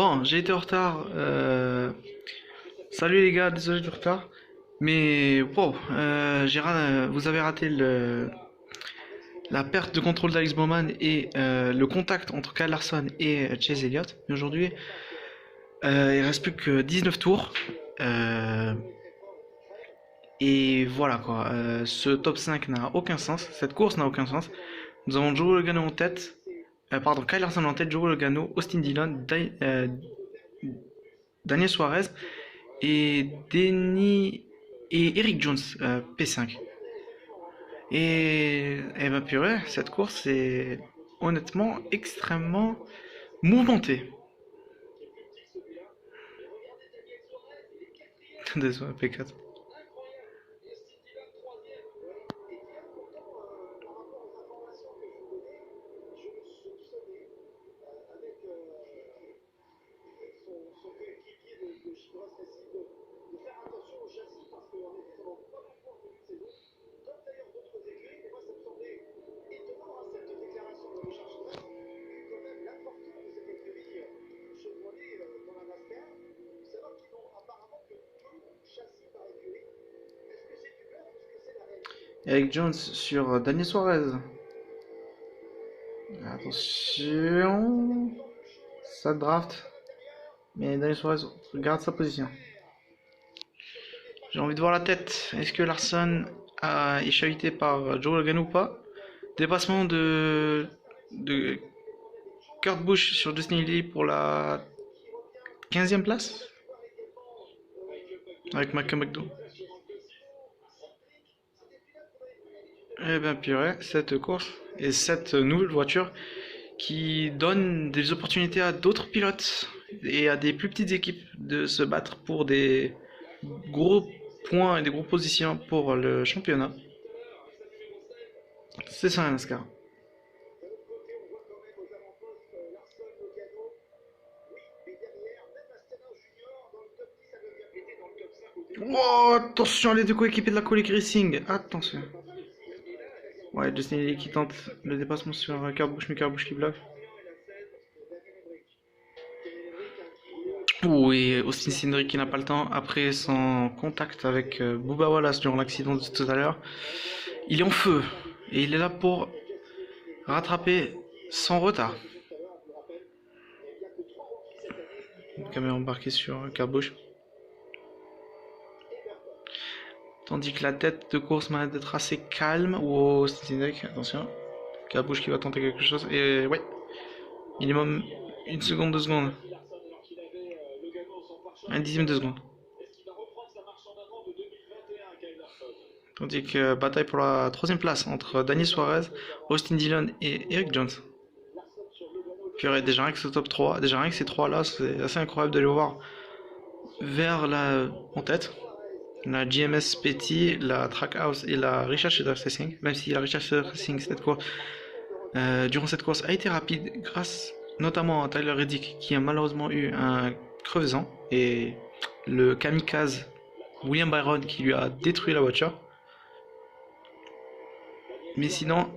Bon, j'ai été en retard. Salut les gars, désolé du retard. Mais wow, vous avez raté la perte de contrôle d'Alex Bowman et le contact entre Kyle Larson et Chase Elliott. Mais aujourd'hui, il reste plus que 19 tours. Euh, et voilà quoi. Ce top 5 n'a aucun sens. Cette course n'a aucun sens. Nous avons Joe Logano en tête. Pardon, Kyle Larson en tête, Joe Logano, Austin Dillon, Daniel Suarez et Denny et Eric Jones, P5. Et ben purée, cette course est honnêtement extrêmement mouvementée. Désolé, P4. Eric Jones sur Daniel Suarez. Attention. Ça draft. Mais Daniel Suarez garde sa position. J'ai envie de voir la tête. Est-ce que Larson est chahuté par Joe Logan ou pas? Dépassement de Kurt Busch sur Justin Lee pour la 15e place avec Mike McDo. Eh bien purée, cette course et cette nouvelle voiture qui donne des opportunités à d'autres pilotes et à des plus petites équipes de se battre pour des gros points et des gros positions pour le championnat. C'est ça, NASCAR. Oh, attention, les deux coéquipiers de la Colic Racing. Attention. Ouais, Justin Lee qui tente le dépassement sur Kurt Busch, mais Kurt Busch qui bloque. Oui, Austin Cindric qui n'a pas le temps après son contact avec Bubba Wallace durant l'accident de tout à l'heure. Il est en feu et il est là pour rattraper son retard. Une caméra embarquée sur Kurt Busch. Tandis que la tête de course m'a l'air d'être assez calme. Wow, Austin Cindric, attention. Kurt Busch qui va tenter quelque chose. Et ouais, minimum une seconde, 2 secondes. Un dixième de seconde. Tandis que bataille pour la troisième place entre Daniel Suarez, Austin Dillon et Eric Jones. Puis déjà rien que ce top 3, déjà rien que ces trois-là, c'est assez incroyable de les voir vers en tête. La GMS Petty, la Trackhouse et la Richard Shader Racing. Même si la Richard Shader Racing, durant cette course, a été rapide grâce notamment à Tyler Reddick qui a malheureusement eu un crevaison et le kamikaze William Byron qui lui a détruit la voiture. Mais sinon,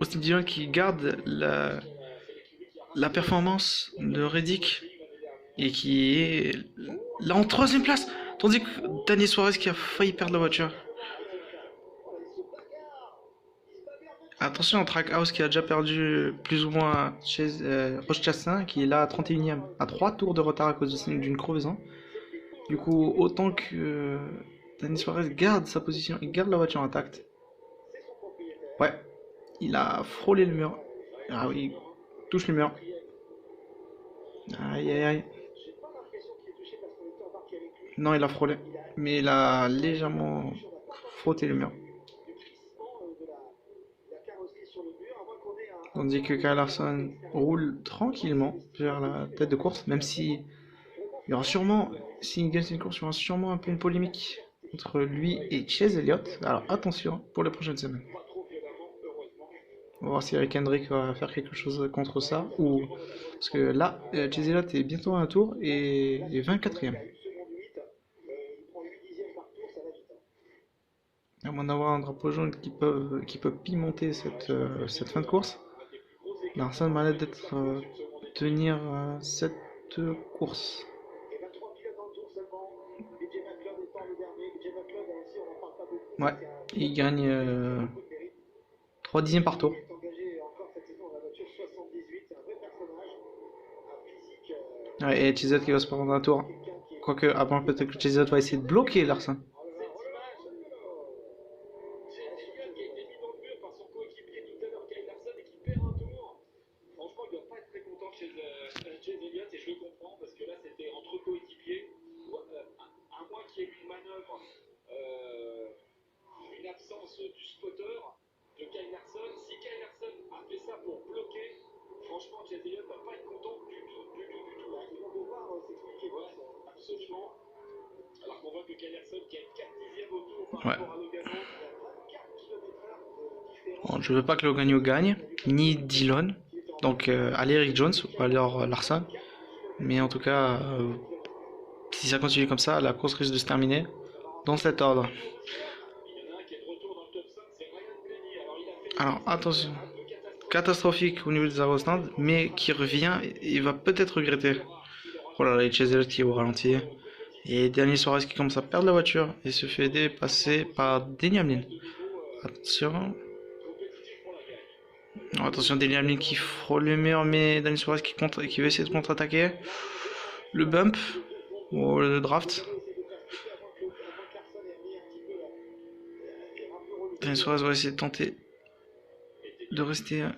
Austin Dillon qui garde la performance de Reddick et qui est là en troisième place, tandis que Daniel Suarez qui a failli perdre la voiture. Attention au Trackhouse qui a déjà perdu plus ou moins chez Roche Chassin qui est là à 31ème, à 3 tours de retard à cause d'une crevaison. Du coup, autant que Daniel Suarez garde sa position et garde la voiture intacte. Ouais, il a frôlé le mur. Ah oui, il touche le mur. Aïe aïe aïe. Non, il a frôlé. Mais il a légèrement frotté le mur. Tandis que Kyle Larson roule tranquillement vers la tête de course, même si il y aura sûrement, s'il gagne cette course, il y aura sûrement un peu une polémique entre lui et Chase Elliott. Alors attention pour les prochaines semaines. On va voir si Eric Hendrick va faire quelque chose contre ça. Ou... Parce que là, Chase Elliott est bientôt à un tour et 24ème. À moins d'avoir un drapeau jaune qui peut pimenter cette fin de course. Larson m'a l'air d'être tenir cette course. Ouais, il gagne 3 dixièmes par tour. Ouais, et Chizot qui va se prendre un tour. Quoique, avant, peut-être que Chizot va essayer de bloquer Larson. Ouais. Bon, je veux pas que Logano gagne, ni Dillon. Donc, allez Eric Jones ou alors Larson. Mais en tout cas, si ça continue comme ça, la course risque de se terminer dans cet ordre. Alors, attention. Catastrophique au niveau des arrêts au stand, mais qui revient et va peut-être regretter. Oh là là, les Chazelle qui est au ralenti. Et Daniel Suarez qui commence à perdre la voiture et se fait dépasser par Denny Hamlin. Attention. Non, attention, Denny Hamlin qui frôle le mur, mais Daniel Suarez qui veut essayer de contre-attaquer. Le bump. Oh, le draft. Daniel Suarez va essayer de tenter de rester.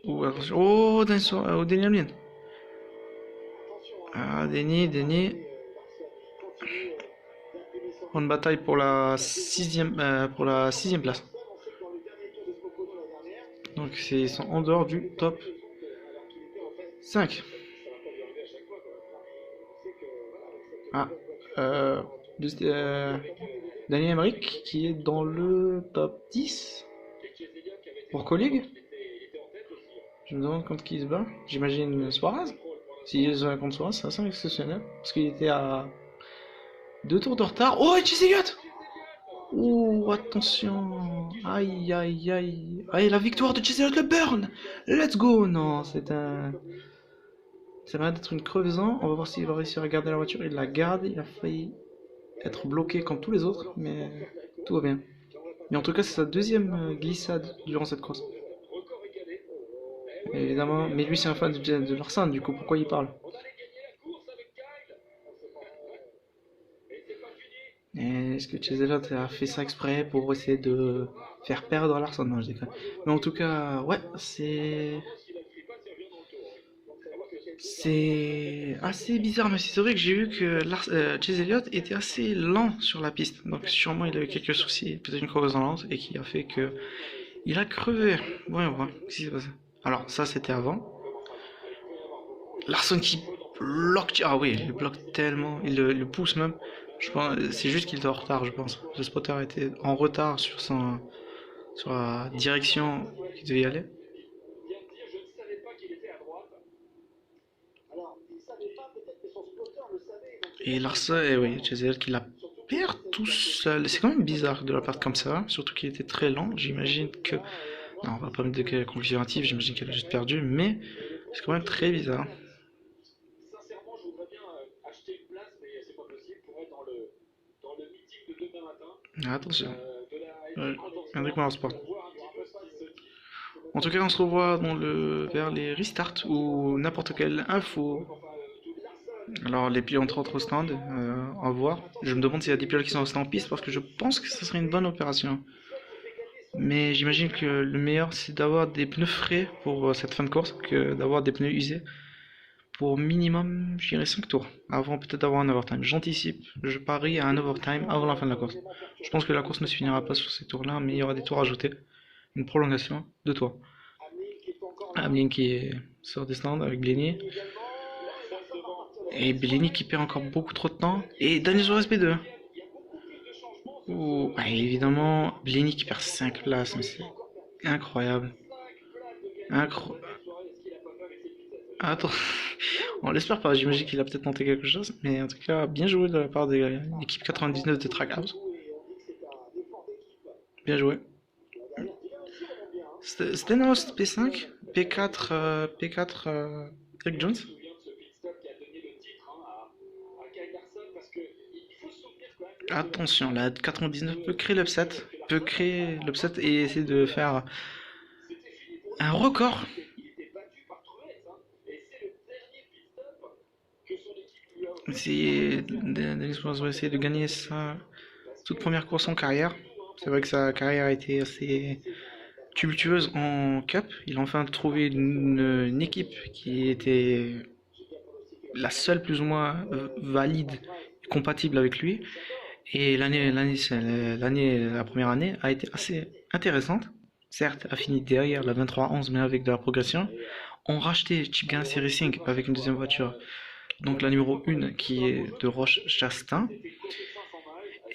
Oh, attention. Oh, Daniel Suarez. Oh, Denny Hamlin. Ah, Denny. En bataille pour la sixième place. Donc ils sont en dehors du top 5. Ah, Daniel Emmerich qui est dans le top 10 pour collègue. Je me demande contre qui il se bat. J'imagine Suarez. S'il se bat contre Suarez, c'est assez exceptionnel. Parce qu'il était à 2 tours de retard. Oh, et Chase Elliott! Oh, attention! Aïe, aïe, aïe! Aïe, la victoire de Chase Elliott, le burn! Let's go! Non, c'est un. Ça va d'être une crevaison. On va voir s'il va réussir à garder la voiture. Il la garde. Il a failli être bloqué comme tous les autres, mais tout va bien. Mais en tout cas, c'est sa deuxième glissade durant cette course. Évidemment, mais lui c'est un fan de Larson, du coup pourquoi il parle? Est-ce que Cheselot a fait ça exprès pour essayer de faire perdre Larson? Non, je déconne. Mais en tout cas, ouais, c'est assez bizarre, mais c'est vrai que j'ai vu que Chase Elliott était assez lent sur la piste. Donc sûrement il a eu quelques soucis, peut-être une crevaison lente, et qui a fait que il a crevé. Ouais, on voit ce qui s'est passé. Alors ça c'était avant. Larson qui bloque. Ah oui, il bloque tellement, il le pousse même. Je pense, c'est juste qu'il était en retard, je pense. Le spotter était en retard sur la direction qu'il devait y aller. Et Larson, oui, Chazelle qui la perd tout seul. C'est quand même bizarre de la perdre comme ça, surtout qu'il était très lent. J'imagine que. Non, on va pas mettre de conclusion hâtive, j'imagine qu'elle a juste perdu, mais c'est quand même très bizarre. Attention. Hendrik Motorsport. En tout cas, on se revoit vers les restarts ou n'importe quelle info. Alors, les pilotes entrent au stand, à voir. Je me demande s'il y a des pilotes qui sont restés en piste parce que je pense que ce serait une bonne opération. Mais j'imagine que le meilleur c'est d'avoir des pneus frais pour cette fin de course que d'avoir des pneus usés pour minimum, je dirais 5 tours avant peut-être d'avoir un overtime. J'anticipe, je parie à un overtime avant la fin de la course. Je pense que la course ne se finira pas sur ces tours-là, mais il y aura des tours ajoutés, une prolongation de tours. Hamlin qui sort des stands avec Blenny. Et Blenny qui perd encore beaucoup trop de temps. Et Daniel Suarez P2. Ouh, évidemment, Blenny qui perd 5 places, mais c'est incroyable. Attends, on l'espère pas, j'imagine qu'il a peut-être tenté quelque chose, mais en tout cas, bien joué de la part de l'équipe 99 de Trackhouse. Bien joué. Stenhouse P5, P4, P4 Eric Jones. Attention, la 99 peut créer l'upset et essayer de faire un record. Denis Suarez va essayer de gagner sa toute première course en carrière. C'est vrai que sa carrière a été assez tumultueuse en Cup. Il a enfin trouvé une équipe qui était la seule plus ou moins valide, compatible avec lui. Et la première année a été assez intéressante. Certes, a fini derrière la 23-11, mais avec de la progression. On racheté Chip Ganassi Racing avec une deuxième voiture, donc la numéro 1 qui est de Roche Chastain.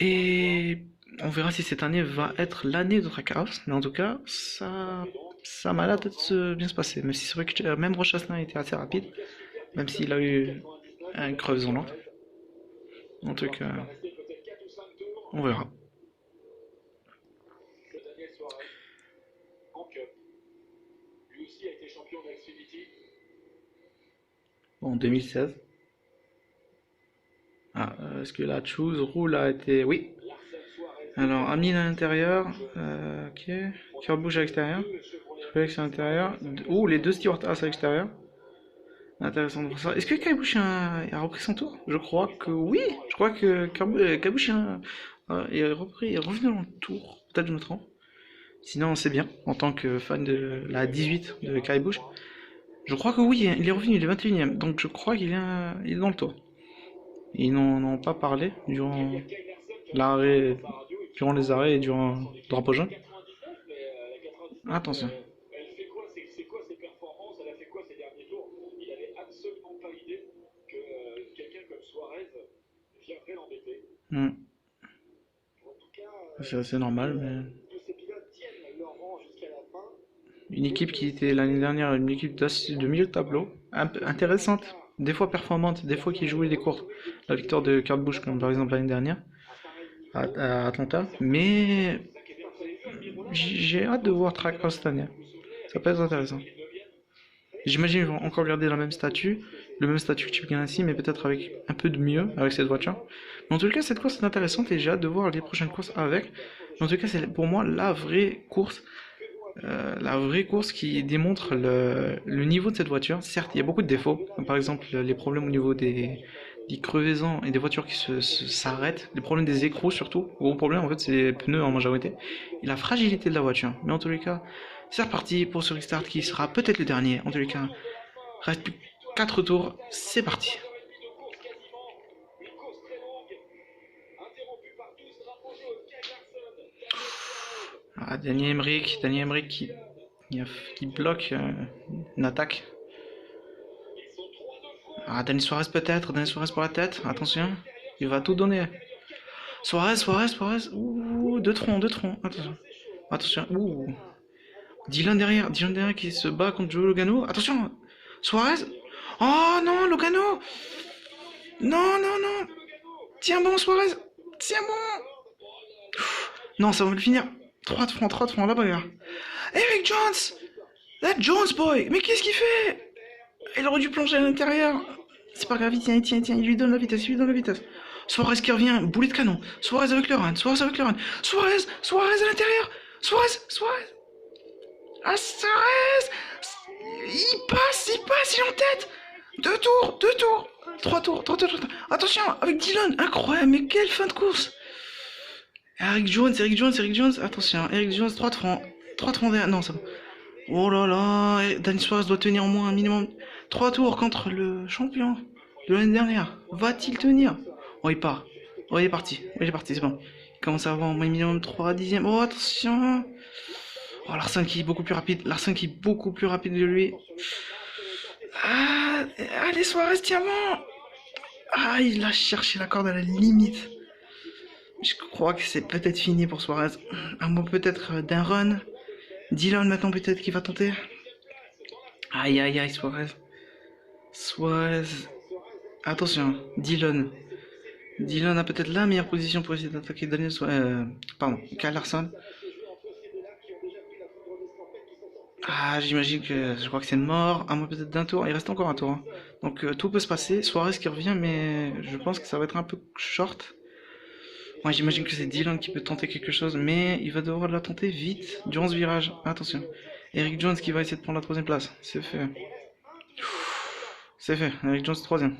Et on verra si cette année va être l'année de Trackhouse, mais en tout cas, ça m'a l'air d'être bien se passer. Même si c'est vrai que même Roche Chastain était assez rapide, même s'il a eu un crevaison lente. En tout cas, on verra. En 2016. Ah, est-ce que la choose rule a été... Oui. Alors, Amine à l'intérieur. Ok. Kurt à l'extérieur. Felix à l'intérieur. Ouh, les deux Stewart Haas à l'extérieur. Intéressant de voir ça. Est-ce que Kaibushi a repris son tour? Je crois que oui. Je crois que Kaibushi est revenu dans le tour. Peut-être je me trompe. Sinon, c'est bien. En tant que fan de la 18 de Kaibushi. Je crois que oui, il est revenu, il est 21ème. Donc je crois il est dans le tour. Ils n'en ont pas parlé l'arrêt, durant les arrêts et durant le drapeau jaune. Attention. Hmm. C'est assez normal, mais... Une équipe qui était l'année dernière une équipe de milieu de tableau, intéressante, des fois performante, des fois qui jouait des courtes. La victoire de Kurt Busch, comme par exemple l'année dernière, à Atlanta. Mais j'ai hâte de voir Trackhouse cette année. Ça peut être intéressant. J'imagine qu'ils vont encore garder le même statut que Chip Ganassi, mais peut-être avec un peu de mieux avec cette voiture. Mais en tout cas, cette course est intéressante et j'ai hâte de voir les prochaines courses avec. Mais en tout cas, c'est pour moi la vraie course qui démontre le niveau de cette voiture. Certes, il y a beaucoup de défauts, comme par exemple les problèmes au niveau des crevaisons et des voitures qui s'arrêtent, les problèmes des écrous surtout. Le gros problème, en fait, c'est les pneus en majorité et la fragilité de la voiture. Mais en tous les cas, c'est reparti pour ce restart qui sera peut-être le dernier. En tous les cas, reste plus 4 tours, c'est parti. Ah, Daniel Emmerich qui bloque une attaque. Ah, Denis Suarez peut-être, Denis Suarez pour la tête, attention, il va tout donner. Suarez, ouh, deux troncs, attention, ouh. Dylan derrière qui se bat contre Joe Logano, attention, Suarez, oh non, Logano, non, tiens bon Suarez, tiens bon. Non, ça va le finir, 3 de front, là-bas, Eric Jones, that Jones boy, mais qu'est-ce qu'il fait? Il aurait dû plonger à l'intérieur. C'est pas grave, tiens, il lui donne la vitesse. Suarez qui revient, boulet de canon. Suarez avec le run. Suarez à l'intérieur. Suarez. Ah, Suarez. Il passe, il est en tête. Deux tours. Trois tours. Attention, avec Dylan, incroyable, mais quelle fin de course. Eric Jones. Attention, Eric Jones, 3 de francs derrière. Non, ça va. Oh là là, Dani Suarez doit tenir au moins un minimum 3 tours contre le champion de l'année dernière. Va-t-il tenir? Oh, il part. Oh, il est parti, c'est bon. Il commence à avoir au moins minimum 3 dixièmes. Oh, attention. Oh, Larson qui est beaucoup plus rapide. De lui. Ah, allez, Suarez, tiens bon. Ah, il a cherché la corde à la limite. Je crois que c'est peut-être fini pour Suarez. Un mot peut-être d'un run. Dylan maintenant peut-être qui va tenter. Aïe, Suarez. Attention, Dylan. Dylan a peut-être la meilleure position pour essayer d'attaquer Daniel Suarez. Kyle Larson. Ah, j'imagine que je crois que c'est mort, à moins peut-être d'un tour. Il reste encore un tour, hein. Donc tout peut se passer. Suarez qui revient, mais je pense que ça va être un peu short. Moi, j'imagine que c'est Dylan qui peut tenter quelque chose, mais il va devoir la tenter vite durant ce virage. Attention. Eric Jones qui va essayer de prendre la troisième place. C'est fait. C'est fait. Eric Jones troisième.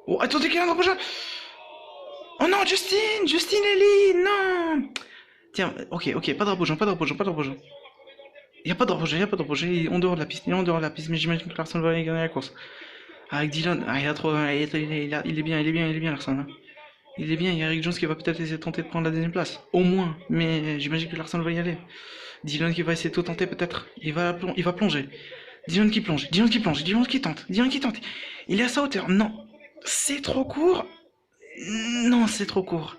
Oh, attendez, qu'il y a un drapeau jaune. Oh non, Justin! Justin Ellie! Non! Tiens, ok, pas de drapeau jaune, pas de drapeau jaune, pas de drapeau jaune. Il y a pas de drapeau jaune, il y a pas de drapeau jaune. Il est en dehors de la piste, il est en dehors de la piste, mais j'imagine que Larson va aller gagner la course. Avec Dylan, ah, il a trop, il est bien, Larson, hein. Il est bien, il y a Eric Jones qui va peut-être essayer de tenter de prendre la deuxième place. Au moins, mais j'imagine que Larson va y aller. Dylan qui va essayer de tout tenter peut-être. Il va plonger. Dylan qui plonge, Dylan qui tente, Dylan qui tente. Il est à sa hauteur, non. C'est trop court. Non, c'est trop court.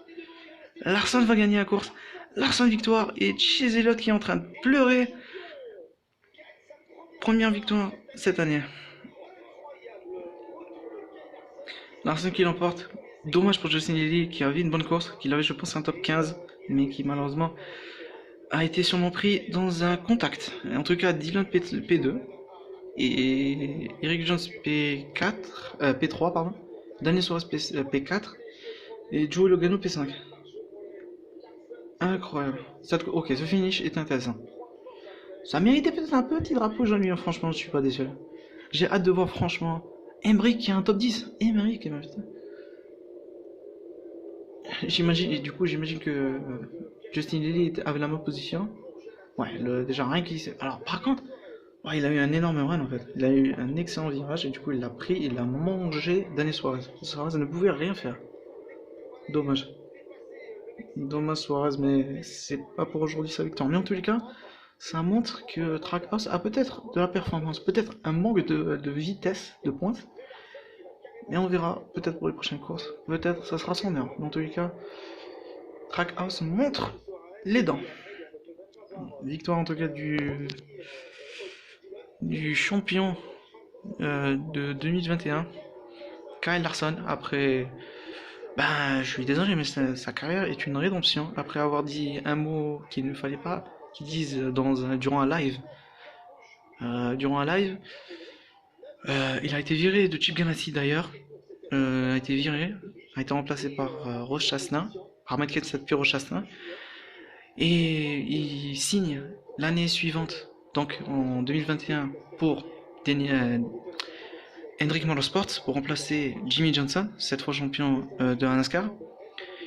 Larson va gagner la course. Larson victoire et Chase Elliott qui est en train de pleurer. Première victoire cette année. Larson qui l'emporte. Dommage pour Justin Lilly qui avait une bonne course, qu'il avait je pense un top 15, mais qui malheureusement a été sûrement pris dans un contact. En tout cas, Dylan P2 et Eric Jones P4, P3 pardon, Daniel Suarez P4 et Joey Logano P5. Incroyable. Ok, ce finish est intéressant. Ça méritait peut-être un petit drapeau jaune, lui, franchement, je suis pas déçu. J'ai hâte de voir, franchement. Embrick qui a un top 10. Embrick, putain. J'imagine, et du coup, j'imagine que Justin Lilly avait la même position. Ouais, déjà rien qu'il s'est. Alors, par contre, ouais, il a eu un énorme run en fait. Il a eu un excellent virage et du coup, il l'a pris, il l'a mangé Daniel Suarez. Suarez ne pouvait rien faire. Dommage. Dommage Suarez, mais c'est pas pour aujourd'hui sa victoire. Mais en tous les cas, ça montre que Trackhouse a peut-être de la performance, peut-être un manque de vitesse de pointe. Mais on verra, peut-être pour les prochaines courses, peut-être ça sera son heure. Mais en tous les cas, Trackhouse montre les dents. Victoire en tout cas du champion de 2021, Kyle Larson, après... Ben, je suis désolé, mais sa carrière est une rédemption. Après avoir dit un mot qu'il ne fallait pas qu'il dise durant un live. Il a été viré de Chip Ganassi d'ailleurs. A été viré, a été remplacé par Roche Chasselin, par Matt Kenseth puis Roche Chasselin. Et il signe l'année suivante, donc en 2021, pour Hendrick Motorsports pour remplacer Jimmy Johnson, cette fois champion de la NASCAR.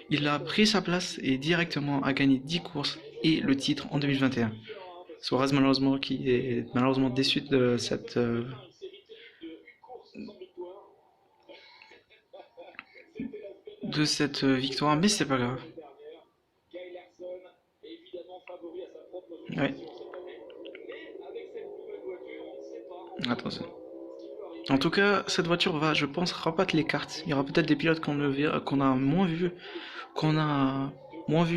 Il a pris sa place et directement a gagné 10 courses et le titre en 2021. Suarez malheureusement qui est malheureusement déçu de cette victoire, mais c'est pas grave. Ouais. Attention. En tout cas, cette voiture va, je pense, rabattre les cartes. Il y aura peut-être des pilotes qu'on a moins vu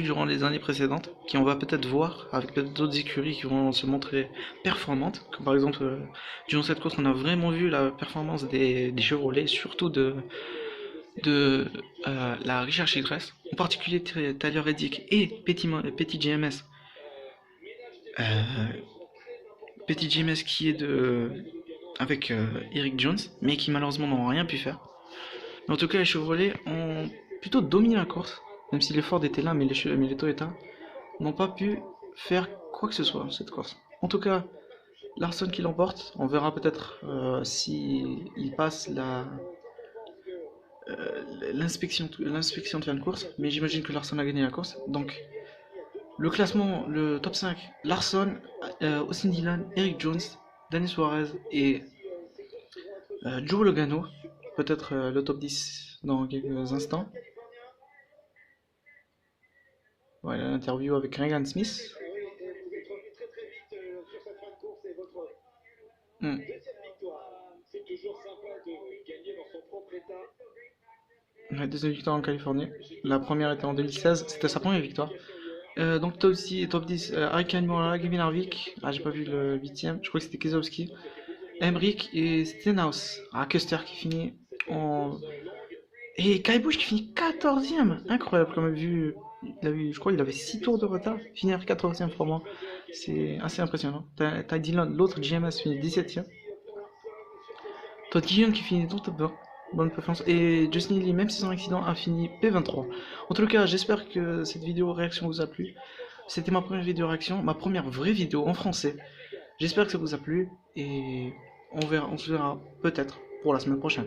durant les années précédentes, qui on va peut-être voir avec peut-être d'autres écuries qui vont se montrer performantes. Comme par exemple, durant cette course, on a vraiment vu la performance des Chevrolet, surtout de la Richard Childress, en particulier Tyler Reddick et Petit GMS. Petit GMS qui est avec Eric Jones, mais qui malheureusement n'ont rien pu faire. Mais en tout cas, les Chevrolet ont plutôt dominé la course, même si les Ford étaient là, mais les Toyota n'ont pas pu faire quoi que ce soit cette course. En tout cas, Larson qui l'emporte, on verra peut-être s'il passe l'inspection de fin de course, mais j'imagine que Larson a gagné la course. Donc, le classement, le top 5, Larson, Austin Dillon, Eric Jones, Dani Suarez et Joe Logano. Peut-être le top 10 dans quelques instants. Voilà l'interview avec Regan Smith. La deuxième victoire en Californie. La première était en 2016, c'était sa première victoire. Donc top 10, Arikan Morala, Gavin Harvick, j'ai pas vu le 8ème, je crois que c'était Keselowski, Emmerich et Stenhouse. Custer qui finit en... Et Kyle Busch qui finit 14ème, incroyable comme vue je crois qu'il avait 6 tours de retard, finir 14e pour moi, c'est assez impressionnant. T'as Dylan, l'autre GMS finit 17e. Todd Gillian qui finit dans le top 20, bonne performance. Et Justin Lee, même si son accident, a fini P23. En tout cas, j'espère que cette vidéo réaction vous a plu. C'était ma première vidéo réaction, ma première vraie vidéo en français. J'espère que ça vous a plu et on se verra peut-être pour la semaine prochaine.